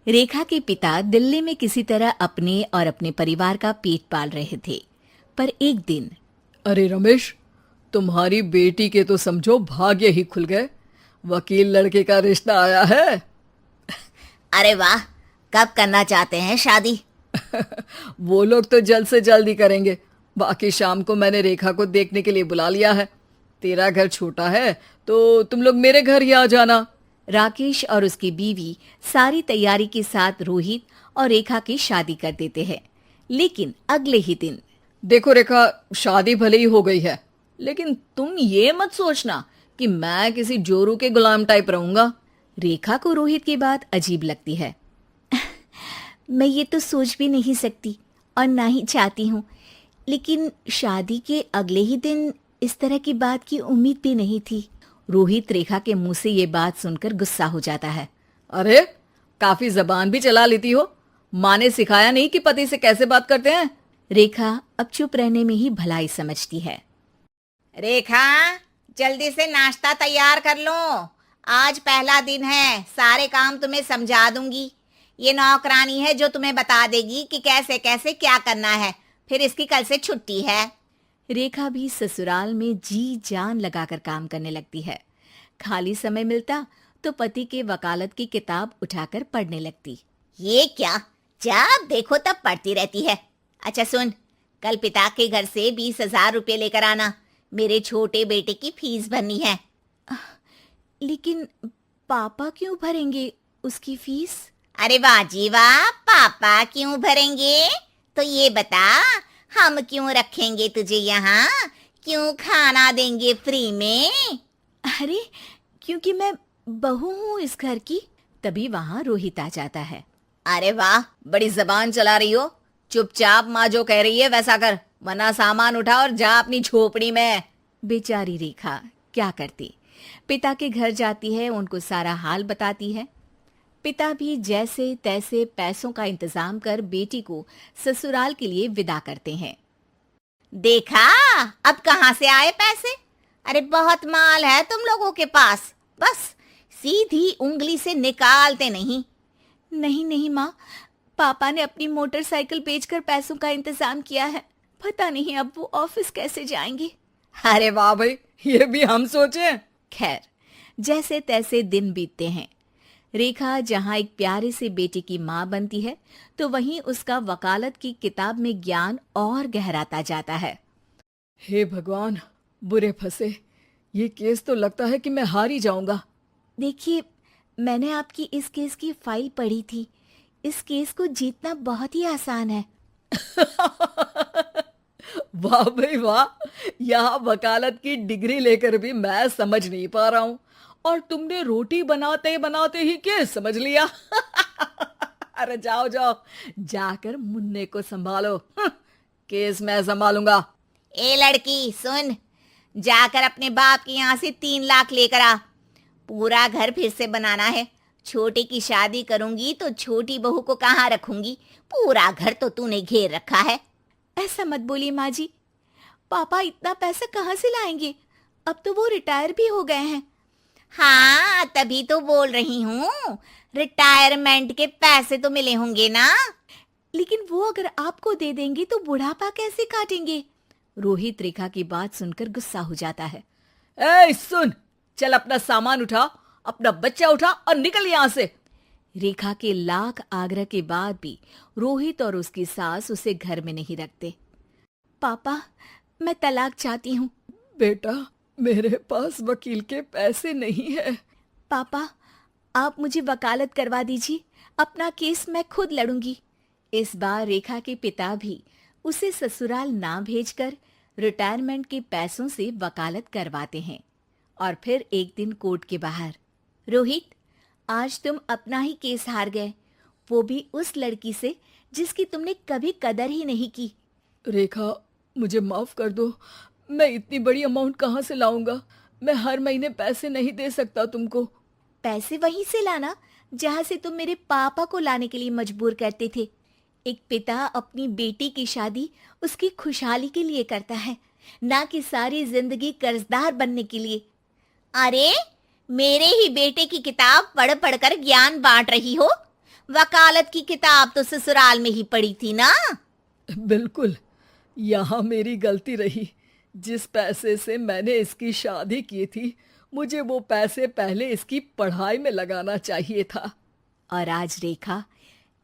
रेखा के पिता दिल्ली में किसी तरह अपने और अपने परिवार का पेट पाल रहे थे, पर एक दिन अरे रमेश, तुम्हारी बेटी के तो समझो भाग्य ही खुल गए। वकील लड़के का रिश्ता आया है। अरे वाह, कब करना चाहते हैं शादी? वो लोग तो जल्द से जल्द ही करेंगे। बाकी शाम को मैंने रेखा को देखने के लिए बुला लिया है। तेरा घर छोटा है तो तुम लोग मेरे घर ही आ जाना। राकेश और उसकी बीवी सारी तैयारी के साथ रोहित और रेखा की शादी कर देते हैं। लेकिन अगले ही दिन देखो रेखा, शादी भले ही हो गई है, लेकिन तुम ये मत सोचना कि मैं किसी जोरू के गुलाम टाइप रहूंगा। रेखा को रोहित की बात अजीब लगती है। मैं ये तो सोच भी नहीं सकती और ना ही चाहती हूँ, लेकिन शादी के अगले ही दिन इस तरह की बात की उम्मीद भी नहीं थी। रोहित रेखा के मुंह से ये बात सुनकर गुस्सा हो जाता है। अरे, काफी जबान भी चला लेती हो। माँ ने सिखाया नहीं कि पति से कैसे बात करते हैं? रेखा अब चुप रहने में ही भलाई समझती है। रेखा, जल्दी से नाश्ता तैयार कर लो। आज पहला दिन है, सारे काम तुम्हें समझा दूंगी। ये नौकरानी है जो तुम्हें बता देगी कि कैसे कैसे क्या करना है। फिर इसकी कल से छुट्टी है। रेखा भी ससुराल में जी जान लगाकर काम करने लगती है। खाली समय मिलता तो पति के वकालत की किताब उठाकर पढ़ने लगती। ये क्या, जब देखो तब पढ़ती रहती है। अच्छा सुन, कल पिता के घर से 20,000 रुपये लेकर आना। मेरे छोटे बेटे की फीस भरनी है। लेकिन पापा क्यों भरेंगे उसकी फीस? अरे वाह जी वाह, पापा क्यों भरेंगे? तो ये बता, हम क्यों रखेंगे तुझे यहाँ? क्यों खाना देंगे फ्री में? अरे, क्योंकि मैं बहू हूँ इस घर की। तभी वहाँ रोहित आ जाता है। अरे वाह, बड़ी जबान चला रही हो। चुपचाप माँ जो कह रही है वैसा कर, वरना सामान उठा और जा अपनी झोपड़ी में। बेचारी रेखा क्या करती, पिता के घर जाती है, उनको सारा हाल बताती है। पिता भी जैसे तैसे पैसों का इंतजाम कर बेटी को ससुराल के लिए विदा करते हैं। देखा, अब कहाँ से आए पैसे? अरे बहुत माल है तुम लोगों के पास, बस सीधी उंगली से निकालते नहीं। नहीं नहीं माँ, पापा ने अपनी मोटरसाइकिल बेचकर पैसों का इंतजाम किया है। पता नहीं अब वो ऑफिस कैसे जाएंगे। अरे वाह भाई, ये भी हम सोचे। खैर, जैसे तैसे दिन बीतते हैं। रेखा जहाँ एक प्यारे से बेटे की माँ बनती है, तो वहीं उसका वकालत की किताब में ज्ञान और गहराता जाता है। हे भगवान, बुरे फंसे। ये केस तो लगता है कि मैं हार ही जाऊंगा। देखिए, मैंने आपकी इस केस की फाइल पढ़ी थी। इस केस को जीतना बहुत ही आसान है। वाह भाई वाह, यहाँ वकालत की डिग्री लेकर भी मैं समझ नहीं पा रहा हूँ, और तुमने रोटी बनाते बनाते ही केस समझ लिया। अरे जाओ जाओ, जाकर मुन्ने को संभालो। केस मैं संभालूंगा। ए लड़की सुन, जाकर अपने बाप के यहाँ से 3 लाख लेकर आ। पूरा घर फिर से बनाना है। छोटे की शादी करूंगी तो छोटी बहू को कहाँ रखूंगी? पूरा घर तो तूने घेर रखा है। ऐसा मत बोलिए माँ जी, पापा इतना पैसा कहाँ से लाएंगे? अब तो वो रिटायर भी हो गए हैं। हाँ, तभी तो बोल रही हूँ, रिटायरमेंट के पैसे तो मिले होंगे ना। लेकिन वो अगर आपको दे देंगे तो बुढ़ापा कैसे काटेंगे? रोहित रेखा की बात सुनकर गुस्सा हो जाता है। ए सुन, चल अपना सामान उठा, अपना बच्चा उठा और निकल यहाँ से। रेखा के लाख आग्रह के बाद भी रोहित और उसकी सास उसे घर में नहीं रखते। पापा, मैं तलाक चाहती हूँ। बेटा, मेरे पास वकील के पैसे नहीं है। पापा, आप मुझे वकालत करवा दीजिए, अपना केस मैं खुद लड़ूंगी। इस बार रेखा के पिता भी उसे ससुराल ना भेजकर रिटायरमेंट के पैसों से वकालत करवाते हैं। और फिर एक दिन कोर्ट के बाहर, रोहित, आज तुम अपना ही केस हार गए, वो भी उस लड़की से जिसकी तुमने कभी कदर ही नहीं की। रेखा, मुझे माफ कर दो। मैं इतनी बड़ी अमाउंट कहाँ से लाऊंगा? मैं हर महीने पैसे नहीं दे सकता तुमको। पैसे वहीं से लाना जहाँ से तुम मेरे पापा को लाने के लिए मजबूर करते थे। एक पिता अपनी बेटी की शादी उसकी खुशहाली के लिए करता है, ना कि सारी जिंदगी कर्जदार बनने के लिए। अरे, मेरे ही बेटे की किताब पढ़ पढ़ कर ज्ञान बांट रही हो। वकालत की किताब तो ससुराल में ही पड़ी थी ना। बिल्कुल, यहाँ मेरी गलती रही। जिस पैसे से मैंने इसकी शादी की थी, मुझे वो पैसे पहले इसकी पढ़ाई में लगाना चाहिए था। और आज रेखा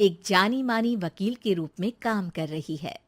एक जानी मानी वकील के रूप में काम कर रही है।